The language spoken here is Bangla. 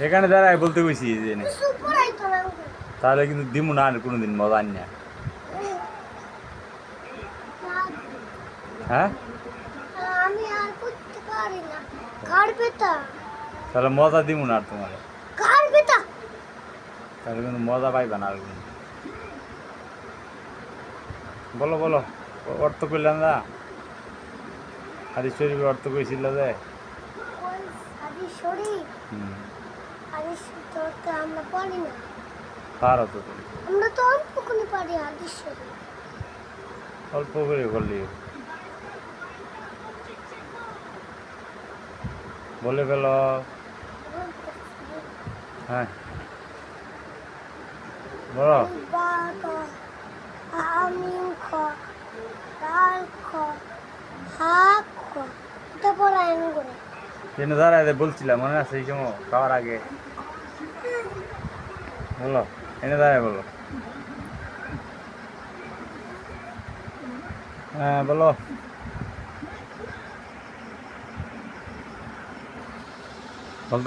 এখানে দাঁড়ায় বলতে কইছি যে তাহলে কিন্তু দিমু না আর কোনোদিন মজা আন না। হ্যাঁ আমি আর করতে পারি না। কার বেটা? তাহলে মজা দিমু না আর তোমার। কার বেটা? তাহলে কিন্তু মজা পাইবা না আর কোনো। বলো বলো অর্থ কইলাম না হাদিস শরীফে অর্থ কইছিল যে ওই হাদিস শরীফ। হুম হাদিস শরীফ তো আমরা পড়ি না। পারো তো তুমি আমরা তো অল্প করে পারি হাদিস শরীফ। অল্প করে করলি বলে ফেলো। হ্যাঁ বলো বাবা আমিন খ লাল খ হা খ এটা পড়ায়ন করে। ট্রেনে দাঁড়ায় বলছিলাম মনে আছে এই সময় খাওয়ার আগে বলো এনে দাঁড়ায় বলো হ্যাঁ বলো